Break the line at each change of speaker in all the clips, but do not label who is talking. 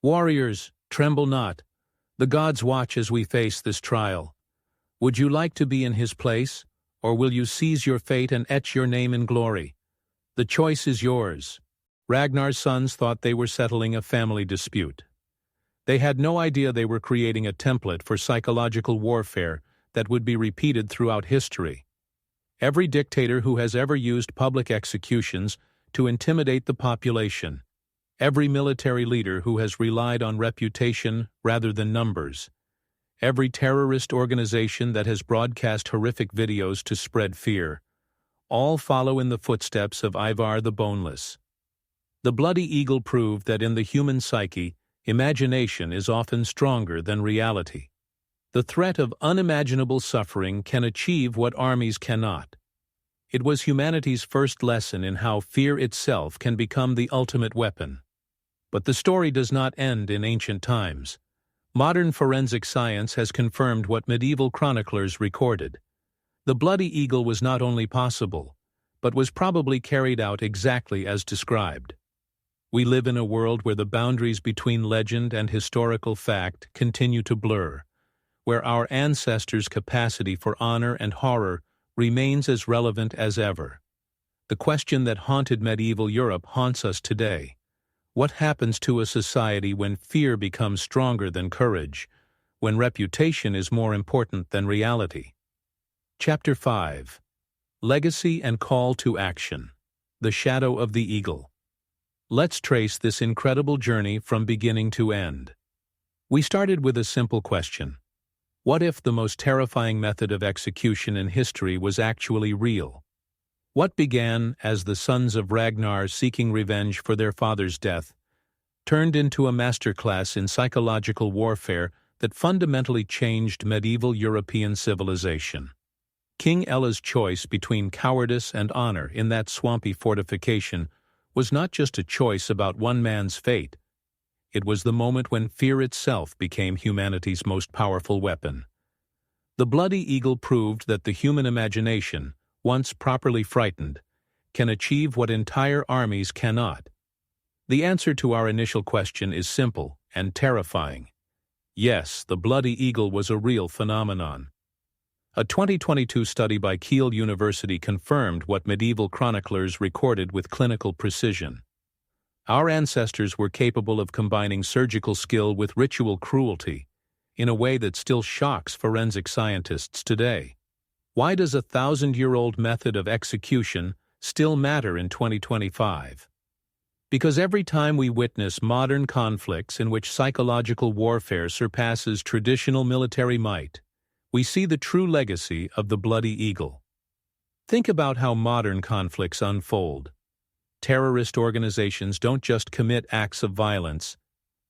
Warriors, tremble not. The gods watch as we face this trial. Would you like to be in his place, or will you seize your fate and etch your name in glory? The choice is yours. Ragnar's sons thought they were settling a family dispute. They had no idea they were creating a template for psychological warfare that would be repeated throughout history. Every dictator who has ever used public executions to intimidate the population, every military leader who has relied on reputation rather than numbers, every terrorist organization that has broadcast horrific videos to spread fear, all follow in the footsteps of Ivar the Boneless. The Bloody Eagle proved that in the human psyche, imagination is often stronger than reality. The threat of unimaginable suffering can achieve what armies cannot. It was humanity's first lesson in how fear itself can become the ultimate weapon. But the story does not end in ancient times. Modern forensic science has confirmed what medieval chroniclers recorded. The Bloody Eagle was not only possible, but was probably carried out exactly as described. We live in a world where the boundaries between legend and historical fact continue to blur, where our ancestors' capacity for honor and horror remains as relevant as ever. The question that haunted medieval Europe haunts us today. What happens to a society when fear becomes stronger than courage, when reputation is more important than reality? Chapter 5. Legacy and Call to Action. The Shadow of the Eagle. Let's trace this incredible journey from beginning to end. We started with a simple question. What if the most terrifying method of execution in history was actually real? What began as the sons of Ragnar seeking revenge for their father's death turned into a masterclass in psychological warfare that fundamentally changed medieval European civilization. King Ella's choice between cowardice and honor in that swampy fortification was not just a choice about one man's fate. It was the moment when fear itself became humanity's most powerful weapon. The Bloody Eagle proved that the human imagination, once properly frightened, can achieve what entire armies cannot. The answer to our initial question is simple and terrifying. Yes, the Bloody Eagle was a real phenomenon. A 2022 study by Kiel University confirmed what medieval chroniclers recorded with clinical precision. Our ancestors were capable of combining surgical skill with ritual cruelty in a way that still shocks forensic scientists today. Why does a 1,000-year-old method of execution still matter in 2025? Because every time we witness modern conflicts in which psychological warfare surpasses traditional military might, we see the true legacy of the Bloody Eagle. Think about how modern conflicts unfold. Terrorist organizations don't just commit acts of violence,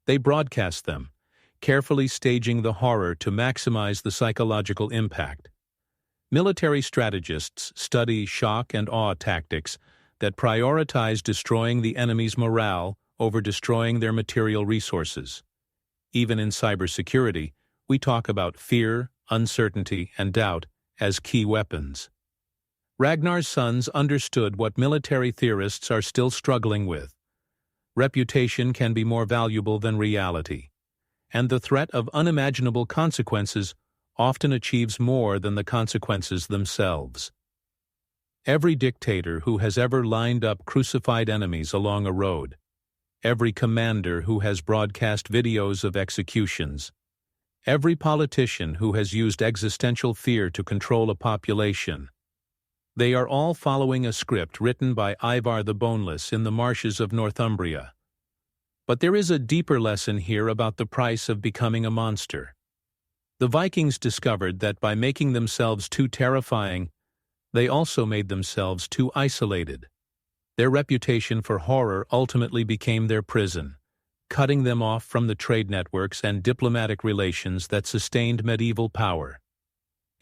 they broadcast them, carefully staging the horror to maximize the psychological impact. Military strategists study shock and awe tactics that prioritize destroying the enemy's morale over destroying their material resources. Even in cybersecurity, we talk about fear, uncertainty, and doubt as key weapons. Ragnar's sons understood what military theorists are still struggling with. Reputation can be more valuable than reality, and the threat of unimaginable consequences often achieves more than the consequences themselves. Every dictator who has ever lined up crucified enemies along a road, every commander who has broadcast videos of executions, every politician who has used existential fear to control a population, they are all following a script written by Ivar the Boneless in the marshes of Northumbria. But there is a deeper lesson here about the price of becoming a monster. The Vikings discovered that by making themselves too terrifying, they also made themselves too isolated. Their reputation for horror ultimately became their prison, cutting them off from the trade networks and diplomatic relations that sustained medieval power.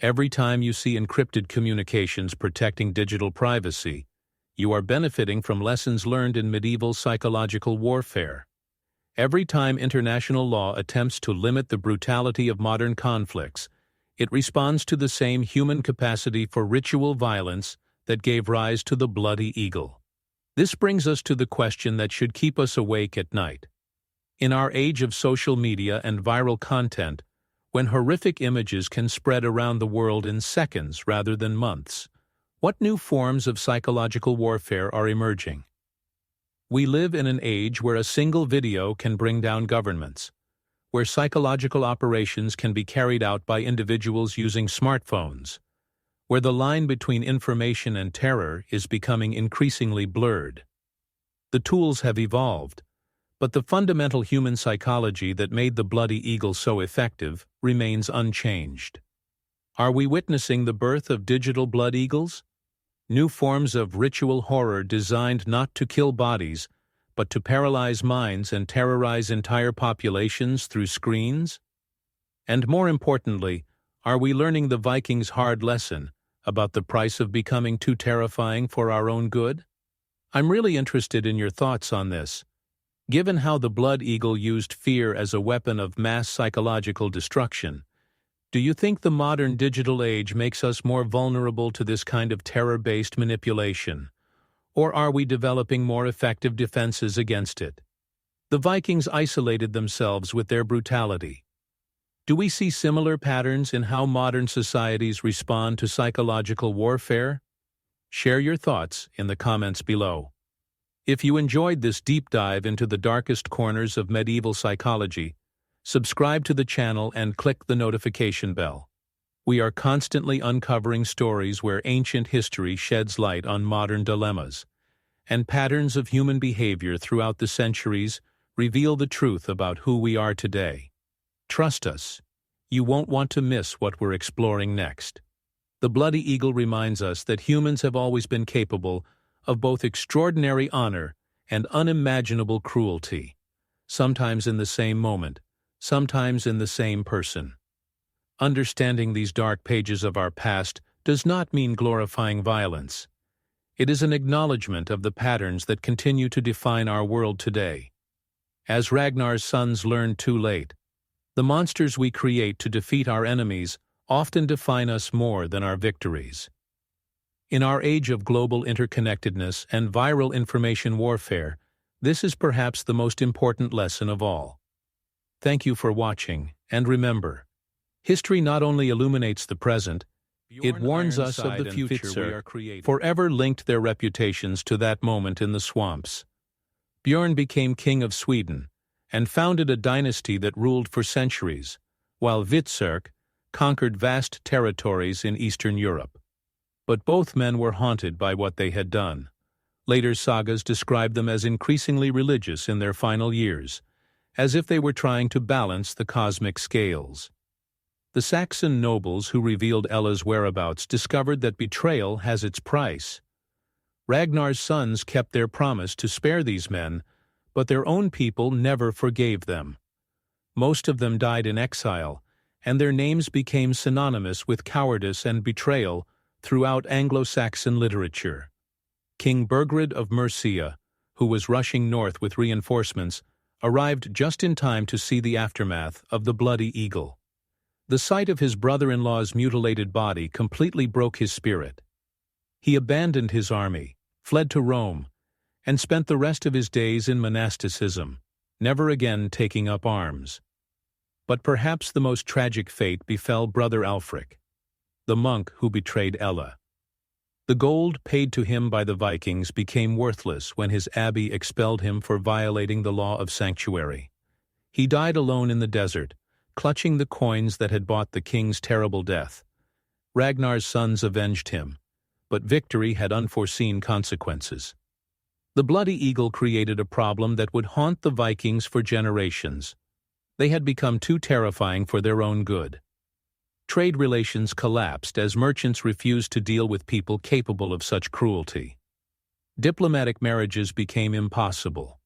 Every time you see encrypted communications protecting digital privacy, you are benefiting from lessons learned in medieval psychological warfare. Every time international law attempts to limit the brutality of modern conflicts, it responds to the same human capacity for ritual violence that gave rise to the Bloody Eagle. This brings us to the question that should keep us awake at night. In our age of social media and viral content, when horrific images can spread around the world in seconds rather than months, what new forms of psychological warfare are emerging? We live in an age where a single video can bring down governments, where psychological operations can be carried out by individuals using smartphones, where the line between information and terror is becoming increasingly blurred. The tools have evolved, but the fundamental human psychology that made the Bloody Eagle so effective remains unchanged. Are we witnessing the birth of digital blood eagles? New forms of ritual horror designed not to kill bodies, but to paralyze minds and terrorize entire populations through screens? And more importantly, are we learning the Vikings' hard lesson about the price of becoming too terrifying for our own good? I'm really interested in your thoughts on this. Given how the Blood Eagle used fear as a weapon of mass psychological destruction, do you think the modern digital age makes us more vulnerable to this kind of terror-based manipulation? Or are we developing more effective defenses against it? The Vikings isolated themselves with their brutality. Do we see similar patterns in how modern societies respond to psychological warfare? Share your thoughts in the comments below. If you enjoyed this deep dive into the darkest corners of medieval psychology, subscribe to the channel and click the notification bell. We are constantly uncovering stories where ancient history sheds light on modern dilemmas, and patterns of human behavior throughout the centuries reveal the truth about who we are today. Trust us, you won't want to miss what we're exploring next. The Bloody Eagle reminds us that humans have always been capable of both extraordinary honor and unimaginable cruelty, sometimes in the same moment, sometimes in the same person. Understanding these dark pages of our past does not mean glorifying violence. It is an acknowledgement of the patterns that continue to define our world today. As Ragnar's sons learned too late, the monsters we create to defeat our enemies often define us more than our victories. In our age of global interconnectedness and viral information warfare, this is perhaps the most important lesson of all. Thank you for watching, and remember, history not only illuminates the present, it warns us of the future. Forever linked their reputations to that moment in the swamps. Bjorn became king of Sweden and founded a dynasty that ruled for centuries, while Vitzerk conquered vast territories in Eastern Europe. But both men were haunted by what they had done. Later sagas describe them as increasingly religious in their final years, as if they were trying to balance the cosmic scales. The Saxon nobles who revealed Ella's whereabouts discovered that betrayal has its price. Ragnar's sons kept their promise to spare these men, but their own people never forgave them. Most of them died in exile, and their names became synonymous with cowardice and betrayal throughout Anglo-Saxon literature. King Burgred of Mercia, who was rushing north with reinforcements, arrived just in time to see the aftermath of the Bloody Eagle. The sight of his brother-in-law's mutilated body completely broke his spirit. He abandoned his army, fled to Rome, and spent the rest of his days in monasticism, never again taking up arms. But perhaps the most tragic fate befell Brother Alfric, the monk who betrayed Ella. The gold paid to him by the Vikings became worthless when his abbey expelled him for violating the law of sanctuary. He died alone in the desert, clutching the coins that had bought the king's terrible death. Ragnar's sons avenged him, but victory had unforeseen consequences. The Bloody Eagle created a problem that would haunt the Vikings for generations. They had become too terrifying for their own good. Trade relations collapsed as merchants refused to deal with people capable of such cruelty. Diplomatic marriages became impossible.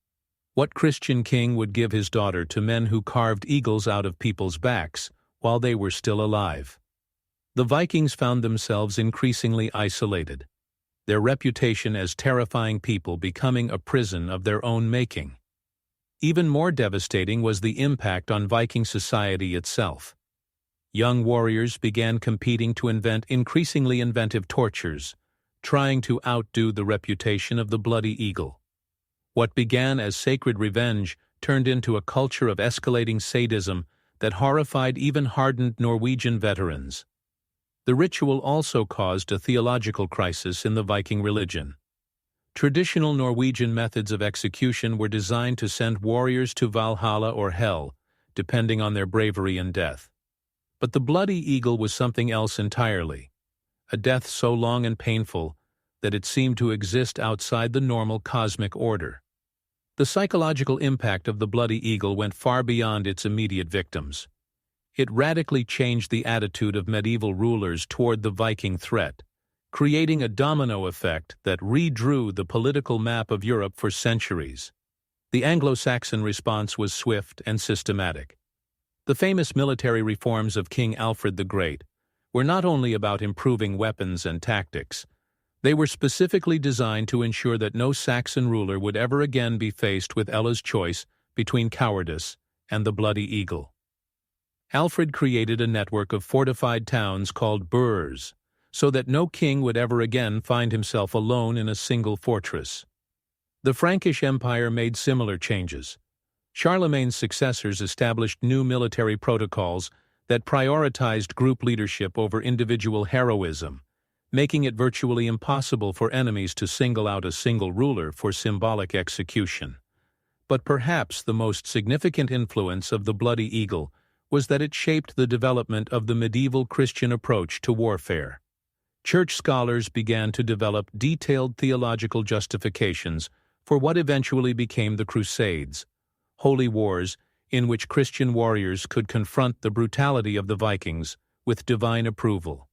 What Christian king would give his daughter to men who carved eagles out of people's backs while they were still alive? The Vikings found themselves increasingly isolated, their reputation as terrifying people becoming a prison of their own making. Even more devastating was the impact on Viking society itself. Young warriors began competing to invent increasingly inventive tortures, trying to outdo the reputation of the Bloody Eagle. What began as sacred revenge turned into a culture of escalating sadism that horrified even hardened Norwegian veterans. The ritual also caused a theological crisis in the Viking religion. Traditional Norwegian methods of execution were designed to send warriors to Valhalla or Hell, depending on their bravery and death. But the bloody eagle was something else entirely, a death so long and painful that it seemed to exist outside the normal cosmic order. The psychological impact of the bloody eagle went far beyond its immediate victims. It radically changed the attitude of medieval rulers toward the Viking threat, creating a domino effect that redrew the political map of Europe for centuries. The Anglo-Saxon response was swift and systematic. The famous military reforms of King Alfred the Great were not only about improving weapons and tactics, they were specifically designed to ensure that no Saxon ruler would ever again be faced with Ella's choice between cowardice and the bloody eagle. Alfred created a network of fortified towns called burhs, so that no king would ever again find himself alone in a single fortress. The Frankish Empire made similar changes. Charlemagne's successors established new military protocols that prioritized group leadership over individual heroism, making it virtually impossible for enemies to single out a single ruler for symbolic execution. But perhaps the most significant influence of the bloody eagle was that it shaped the development of the medieval Christian approach to warfare. Church scholars began to develop detailed theological justifications for what eventually became the Crusades, holy wars in which Christian warriors could confront the brutality of the Vikings with divine approval.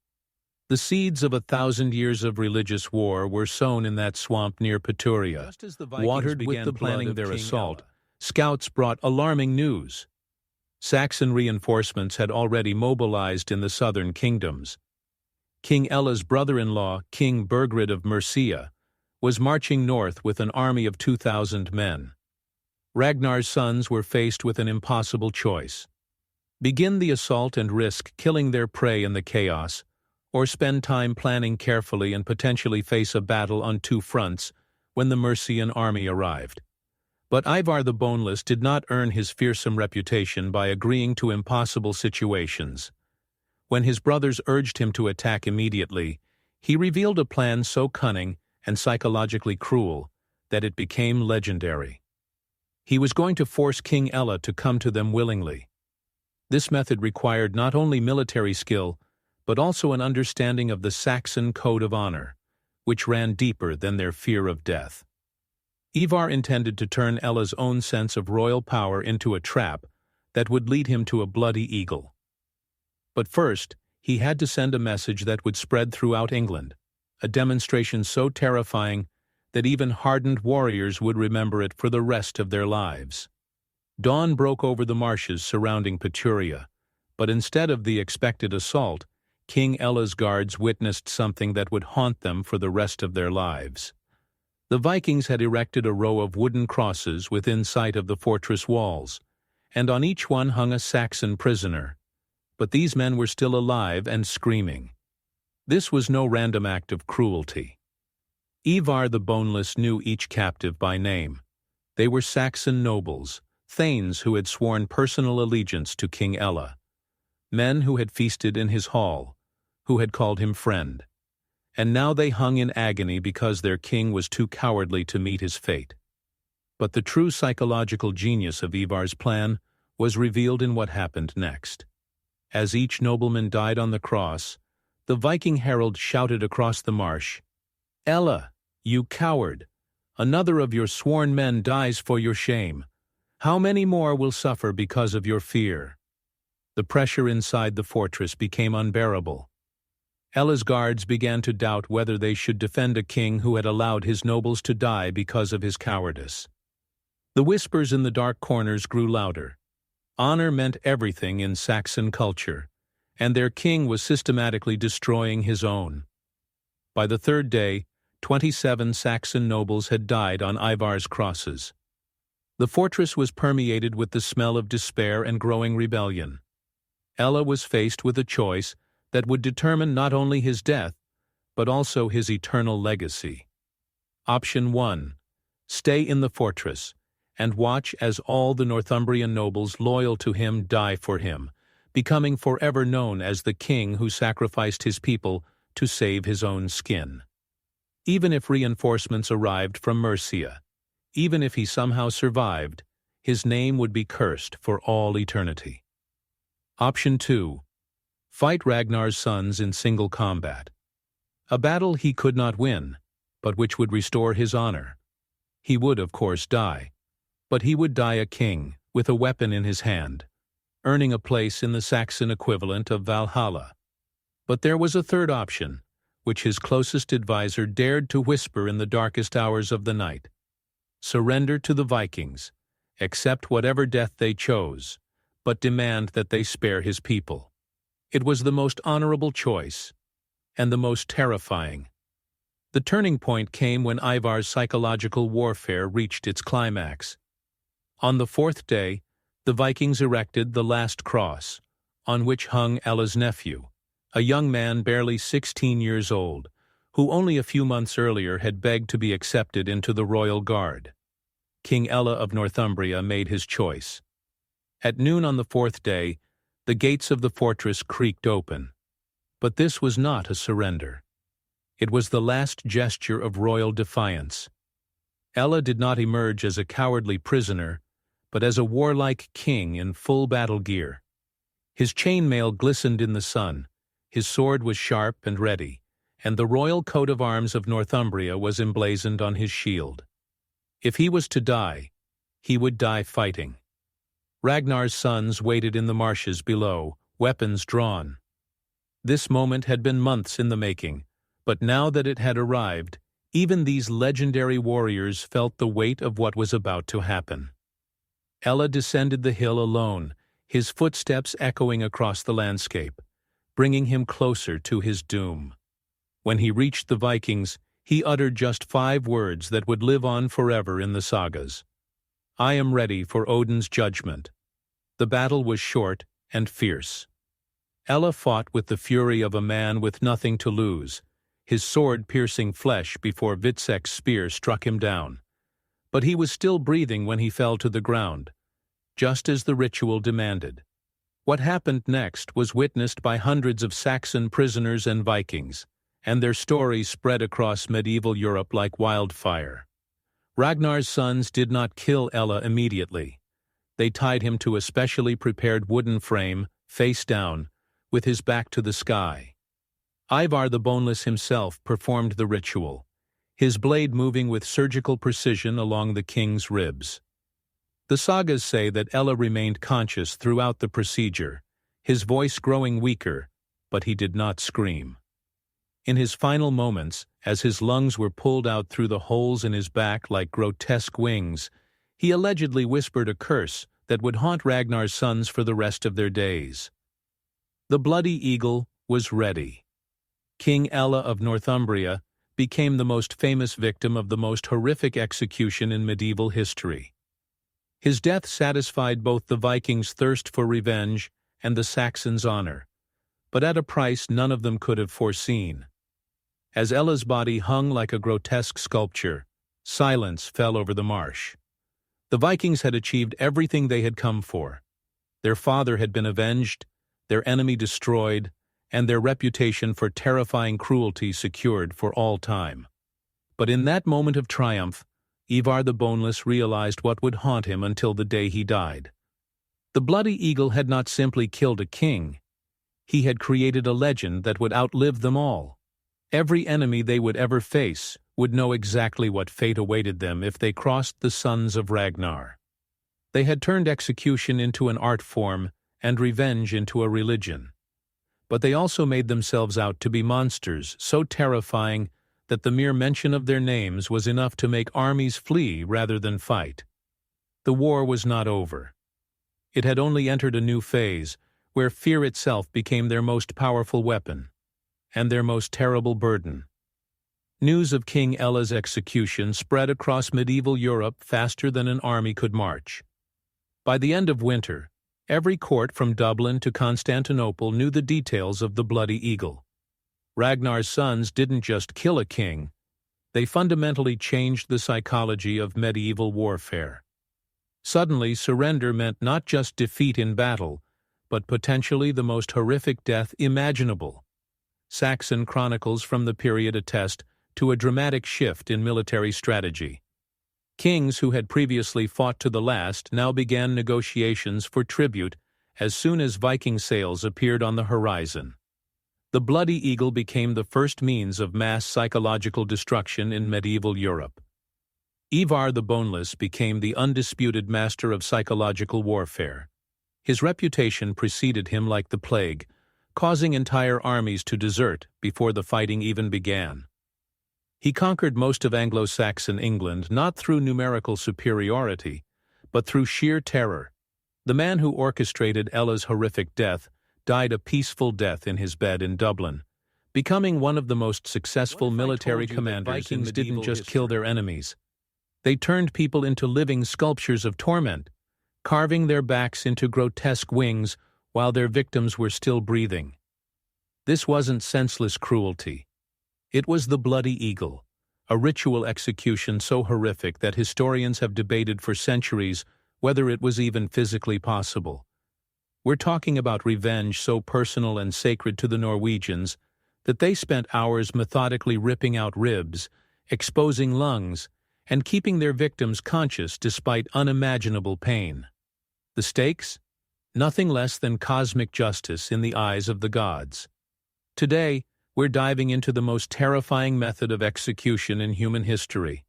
The seeds of 1,000 years of religious war were sown in that swamp near Peturia.
Just as the Vikings
Watered with
began
the planning their
King
assault,
Ella.
scouts brought alarming news. Saxon reinforcements had already mobilized in the southern kingdoms. King Ella's brother-in-law, King Burgred of Mercia, was marching north with an army of 2,000 men. Ragnar's sons were faced with an impossible choice: begin the assault and risk killing their prey in the chaos, or spend time planning carefully and potentially face a battle on two fronts when the Mercian army arrived. But Ivar the Boneless did not earn his fearsome reputation by agreeing to impossible situations. When his brothers urged him to attack immediately, he revealed a plan so cunning and psychologically cruel that it became legendary. He was going to force King Ella to come to them willingly. This method required not only military skill, but also an understanding of the Saxon code of honor, which ran deeper than their fear of death. Ivar intended to turn Ella's own sense of royal power into a trap that would lead him to a bloody eagle. But first, he had to send a message that would spread throughout England, a demonstration so terrifying that even hardened warriors would remember it for the rest of their lives. Dawn broke over the marshes surrounding Peturia, but instead of the expected assault, King Ella's guards witnessed something that would haunt them for the rest of their lives. The Vikings had erected a row of wooden crosses within sight of the fortress walls, and on each one hung a Saxon prisoner. But these men were still alive and screaming. This was no random act of cruelty. Ivar the Boneless knew each captive by name. They were Saxon nobles, thanes who had sworn personal allegiance to King Ella, men who had feasted in his hall, who had called him friend. And now they hung in agony because their king was too cowardly to meet his fate. But the true psychological genius of Ivar's plan was revealed in what happened next. As each nobleman died on the cross, the Viking herald shouted across the marsh, "Ella, you coward! Another of your sworn men dies for your shame. How many more will suffer because of your fear?" The pressure inside the fortress became unbearable. Ella's guards began to doubt whether they should defend a king who had allowed his nobles to die because of his cowardice. The whispers in the dark corners grew louder. Honor meant everything in Saxon culture, and their king was systematically destroying his own. By the third day, 27 Saxon nobles had died on Ivar's crosses. The fortress was permeated with the smell of despair and growing rebellion. Ella was faced with a choice that would determine not only his death, but also his eternal legacy. Option 1. Stay in the fortress, and watch as all the Northumbrian nobles loyal to him die for him, becoming forever known as the king who sacrificed his people to save his own skin. Even if reinforcements arrived from Mercia, even if he somehow survived, his name would be cursed for all eternity. Option 2. Fight Ragnar's sons in single combat. A battle he could not win, but which would restore his honor. He would, of course, die, but he would die a king, with a weapon in his hand, earning a place in the Saxon equivalent of Valhalla. But there was a third option, which his closest advisor dared to whisper in the darkest hours of the night. Surrender to the Vikings, accept whatever death they chose, but demand that they spare his people. It was the most honorable choice, and the most terrifying. The turning point came when Ivar's psychological warfare reached its climax. On the fourth day, the Vikings erected the last cross, on which hung Ella's nephew, a young man barely 16 years old, who only a few months earlier had begged to be accepted into the royal guard. King Ella of Northumbria made his choice. At noon on the fourth day, the gates of the fortress creaked open. But this was not a surrender. It was the last gesture of royal defiance. Ella did not emerge as a cowardly prisoner, but as a warlike king in full battle gear. His chainmail glistened in the sun, his sword was sharp and ready, and the royal coat of arms of Northumbria was emblazoned on his shield. If he was to die, he would die fighting. Ragnar's sons waited in the marshes below, weapons drawn. This moment had been months in the making, but now that it had arrived, even these legendary warriors felt the weight of what was about to happen. Ella descended the hill alone, his footsteps echoing across the landscape, bringing him closer to his doom. When he reached the Vikings, he uttered just 5 words that would live on forever in the sagas. I am ready for Odin's judgment. The battle was short and fierce. Ella fought with the fury of a man with nothing to lose, his sword piercing flesh before Vitsek's spear struck him down. But he was still breathing when he fell to the ground, just as the ritual demanded. What happened next was witnessed by hundreds of Saxon prisoners and Vikings, and their stories spread across medieval Europe like wildfire. Ragnar's sons did not kill Ella immediately. They tied him to a specially prepared wooden frame, face down, with his back to the sky. Ivar the Boneless himself performed the ritual, his blade moving with surgical precision along the king's ribs. The sagas say that Ella remained conscious throughout the procedure, his voice growing weaker, but he did not scream. In his final moments, as his lungs were pulled out through the holes in his back like grotesque wings, he allegedly whispered a curse that would haunt Ragnar's sons for the rest of their days. The bloody eagle was ready. King Ella of Northumbria became the most famous victim of the most horrific execution in medieval history. His death satisfied both the Vikings' thirst for revenge and the Saxons' honor, but at a price none of them could have foreseen. As Ella's body hung like a grotesque sculpture, silence fell over the marsh. The Vikings had achieved everything they had come for. Their father had been avenged, their enemy destroyed, and their reputation for terrifying cruelty secured for all time. But in that moment of triumph, Ivar the Boneless realized what would haunt him until the day he died. The bloody eagle had not simply killed a king. He had created a legend that would outlive them all. Every enemy they would ever face would know exactly what fate awaited them if they crossed the sons of Ragnar. They had turned execution into an art form and revenge into a religion. But they also made themselves out to be monsters so terrifying that the mere mention of their names was enough to make armies flee rather than fight. The war was not over. It had only entered a new phase, where fear itself became their most powerful weapon, and their most terrible burden. News of King Ella's execution spread across medieval Europe faster than an army could march. By the end of winter, every court from Dublin to Constantinople knew the details of the bloody eagle. Ragnar's sons didn't just kill a king, they fundamentally changed the psychology of medieval warfare. Suddenly, surrender meant not just defeat in battle, but potentially the most horrific death imaginable. Saxon chronicles from the period attest to a dramatic shift in military strategy. Kings who had previously fought to the last now began negotiations for tribute as soon as Viking sails appeared on the horizon. The bloody eagle became the first means of mass psychological destruction in medieval Europe. Ivar the Boneless became the undisputed master of psychological warfare. His reputation preceded him like the plague, causing entire armies to desert before the fighting even began. He conquered most of Anglo-Saxon England not through numerical superiority, but through sheer terror. The man who orchestrated Ella's horrific death died a peaceful death in his bed in Dublin, becoming one of the most successful military commanders. Vikings didn't just kill their enemies. They turned people into living sculptures of torment, carving their backs into grotesque wings while their victims were still breathing. This wasn't senseless cruelty. It was the bloody eagle, a ritual execution so horrific that historians have debated for centuries whether it was even physically possible. We're talking about revenge so personal and sacred to the Norwegians that they spent hours methodically ripping out ribs, exposing lungs, and keeping their victims conscious despite unimaginable pain. The stakes? Nothing less than cosmic justice in the eyes of the gods. Today, we're diving into the most terrifying method of execution in human history.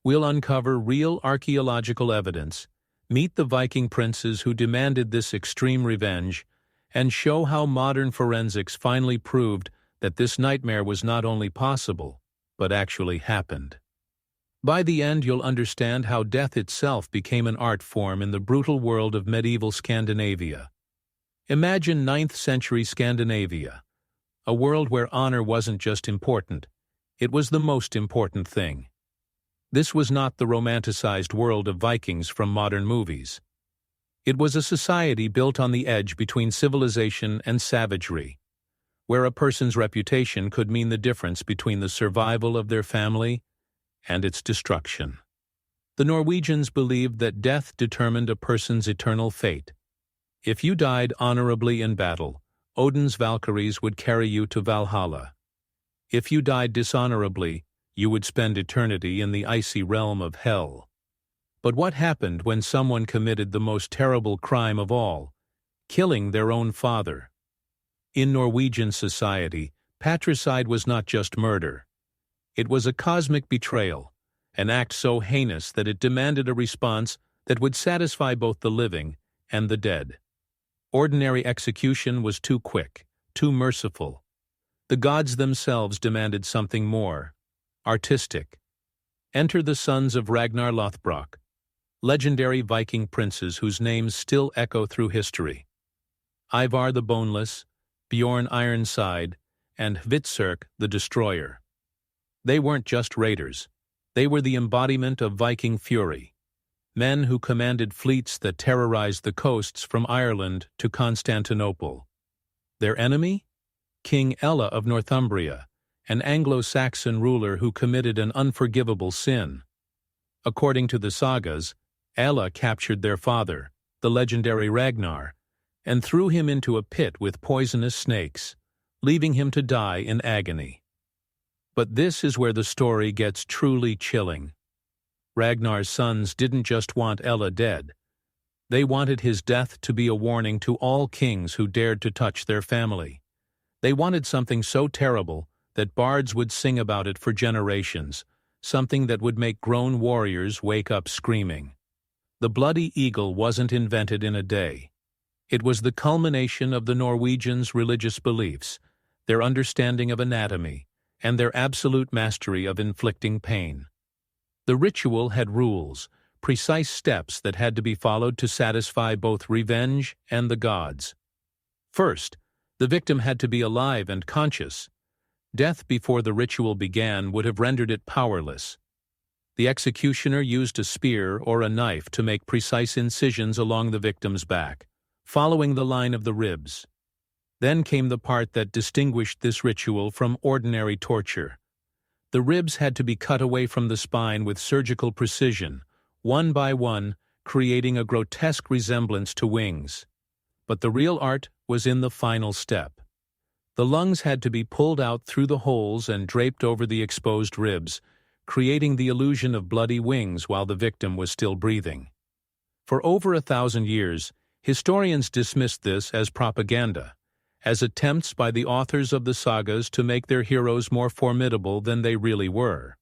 We'll uncover real archaeological evidence, meet the Viking princes who demanded this extreme revenge, and show how modern forensics finally proved that this nightmare was not only possible, but actually happened. By the end, you'll understand how death itself became an art form in the brutal world of medieval Scandinavia. Imagine 9th century Scandinavia, a world where honor wasn't just important, it was the most important thing. This was not the romanticized world of Vikings from modern movies. It was a society built on the edge between civilization and savagery, where a person's reputation could mean the difference between the survival of their family and its destruction. The Norwegians believed that death determined a person's eternal fate. If you died honorably in battle, Odin's Valkyries would carry you to Valhalla. If you died dishonorably, you would spend eternity in the icy realm of hell. But what happened when someone committed the most terrible crime of all, killing their own father? In Norwegian society, patricide was not just murder. It was a cosmic betrayal, an act so heinous that it demanded a response that would satisfy both the living and the dead. Ordinary execution was too quick, too merciful. The gods themselves demanded something more, artistic. Enter the sons of Ragnar Lothbrok, legendary Viking princes whose names still echo through history. Ivar the Boneless, Bjorn Ironside, and Hvitserk the Destroyer. They weren't just raiders. They were the embodiment of Viking fury, men who commanded fleets that terrorized the coasts from Ireland to Constantinople. Their enemy? King Ella of Northumbria, an Anglo-Saxon ruler who committed an unforgivable sin. According to the sagas, Ella captured their father, the legendary Ragnar, and threw him into a pit with poisonous snakes, leaving him to die in agony. But this is where the story gets truly chilling. Ragnar's sons didn't just want Ella dead. They wanted his death to be a warning to all kings who dared to touch their family. They wanted something so terrible that bards would sing about it for generations, something that would make grown warriors wake up screaming. The bloody eagle wasn't invented in a day. It was the culmination of the Norwegians' religious beliefs, their understanding of anatomy, and their absolute mastery of inflicting pain. The ritual had rules, precise steps that had to be followed to satisfy both revenge and the gods. First, the victim had to be alive and conscious. Death before the ritual began would have rendered it powerless. The executioner used a spear or a knife to make precise incisions along the victim's back, following the line of the ribs. Then came the part that distinguished this ritual from ordinary torture. The ribs had to be cut away from the spine with surgical precision, one by one, creating a grotesque resemblance to wings. But the real art was in the final step. The lungs had to be pulled out through the holes and draped over the exposed ribs, creating the illusion of bloody wings while the victim was still breathing. For over 1,000 years, historians dismissed this as propaganda, as attempts by the authors of the sagas to make their heroes more formidable than they really were.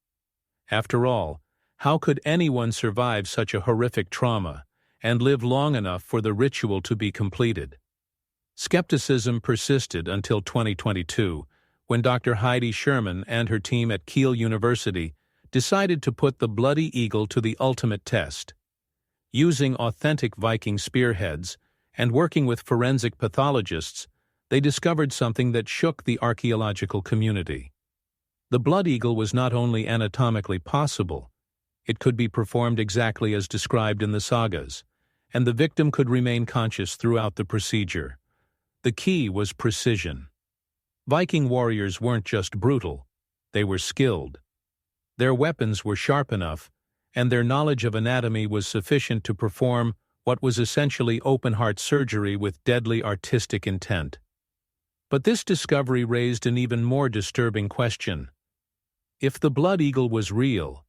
After all, how could anyone survive such a horrific trauma and live long enough for the ritual to be completed? Skepticism persisted until 2022, when Dr. Heidi Sherman and her team at Kiel University decided to put the bloody eagle to the ultimate test. Using authentic Viking spearheads and working with forensic pathologists, they discovered something that shook the archaeological community. The blood eagle was not only anatomically possible, it could be performed exactly as described in the sagas, and the victim could remain conscious throughout the procedure. The key was precision. Viking warriors weren't just brutal, they were skilled. Their weapons were sharp enough, and their knowledge of anatomy was sufficient to perform what was essentially open-heart surgery with deadly artistic intent. But this discovery raised an even more disturbing question. If the blood eagle was real,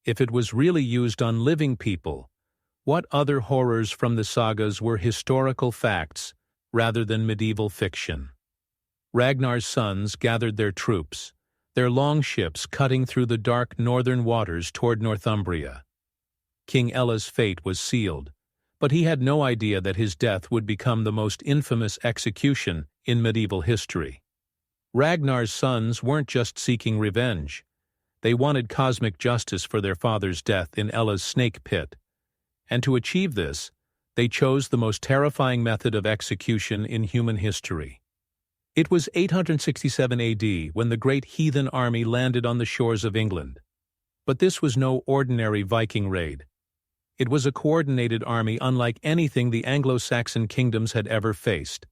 if it was really used on living people, what other horrors from the sagas were historical facts rather than medieval fiction? Ragnar's sons gathered their troops, their longships cutting through the dark northern waters toward Northumbria. King Ella's fate was sealed, but he had no idea that his death would become the most infamous execution in medieval history. Ragnar's sons weren't just seeking revenge. They wanted cosmic justice for their father's death in Ella's snake pit. And to achieve this, they chose the most terrifying method of execution in human history. It was 867 AD when the great heathen army landed on the shores of England. But this was no ordinary Viking raid. It was a coordinated army unlike anything the Anglo-Saxon kingdoms had ever faced.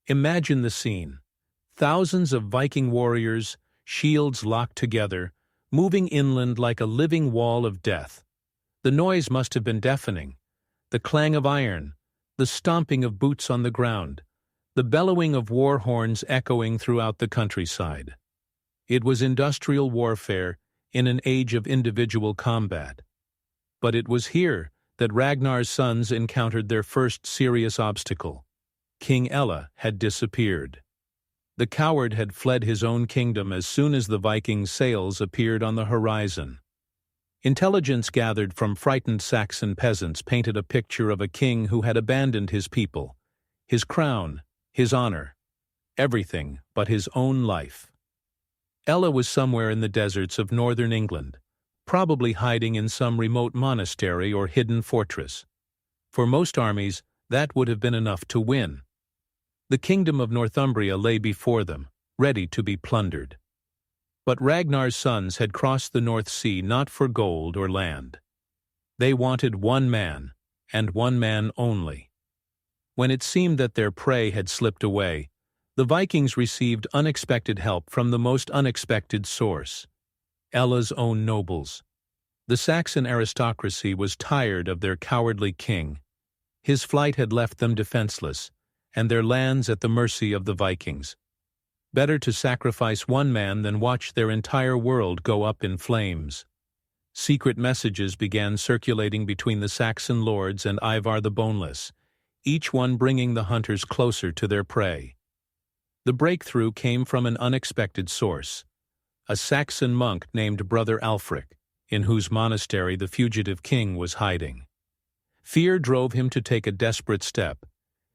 Imagine the scene. Thousands of Viking warriors, shields locked together, moving inland like a living wall of death. The noise must have been deafening. The clang of iron, the stomping of boots on the ground, the bellowing of war horns echoing throughout the countryside. It was industrial warfare in an age of individual combat. But it was here that Ragnar's sons encountered their first serious obstacle. King Ella had disappeared. The coward had fled his own kingdom as soon as the Viking sails appeared on the horizon. Intelligence gathered from frightened Saxon peasants painted a picture of a king who had abandoned his people, his crown, his honor, everything but his own life. Ella was somewhere in the deserts of northern England, probably hiding in some remote monastery or hidden fortress. For most armies, that would have been enough to win. The kingdom of Northumbria lay before them, ready to be plundered. But Ragnar's sons had crossed the North Sea not for gold or land. They wanted one man, and one man only. When it seemed that their prey had slipped away, the Vikings received unexpected help from the most unexpected source: Ella's own nobles. The Saxon aristocracy was tired of their cowardly king. His flight had left them defenseless, and their lands at the mercy of the Vikings. Better to sacrifice one man than watch their entire world go up in flames. Secret messages began circulating between the Saxon lords and Ivar the Boneless, each one bringing the hunters closer to their prey. The breakthrough came from an unexpected source: a Saxon monk named Brother Alfric, in whose monastery the fugitive king was hiding. Fear drove him to take a desperate step.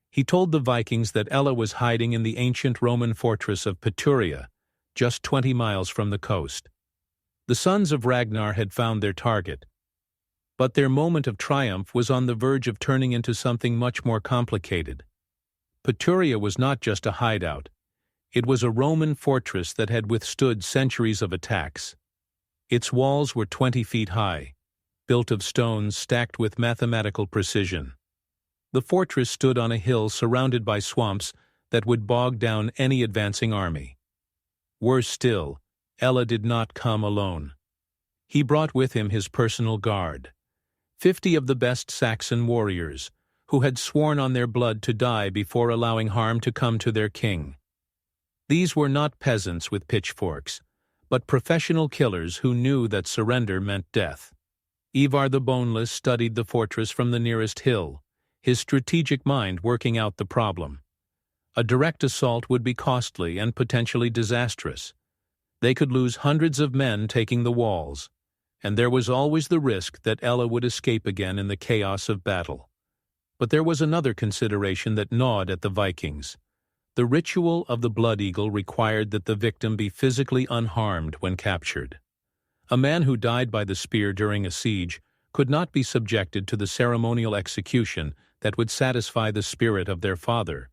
He told the Vikings that Ella was hiding in the ancient Roman fortress of Peturia, just 20 miles from the coast. The sons of Ragnar had found their target. But their moment of triumph was on the verge of turning into something much more complicated. Peturia was not just a hideout. It was a Roman fortress that had withstood centuries of attacks. Its walls were 20 feet high, built of stones stacked with mathematical precision. The fortress stood on a hill surrounded by swamps that would bog down any advancing army. Worse still, Ella did not come alone. He brought with him his personal guard. 50 of the best Saxon warriors, who had sworn on their blood to die before allowing harm to come to their king. These were not peasants with pitchforks, but professional killers who knew that surrender meant death. Ivar the Boneless studied the fortress from the nearest hill, his strategic mind working out the problem. A direct assault would be costly and potentially disastrous. They could lose hundreds of men taking the walls, and there was always the risk that Ella would escape again in the chaos of battle. But there was another consideration that gnawed at the Vikings. The ritual of the Blood Eagle required that the victim be physically unharmed when captured. A man who died by the spear during a siege could not be subjected to the ceremonial execution that would satisfy the spirit of their father.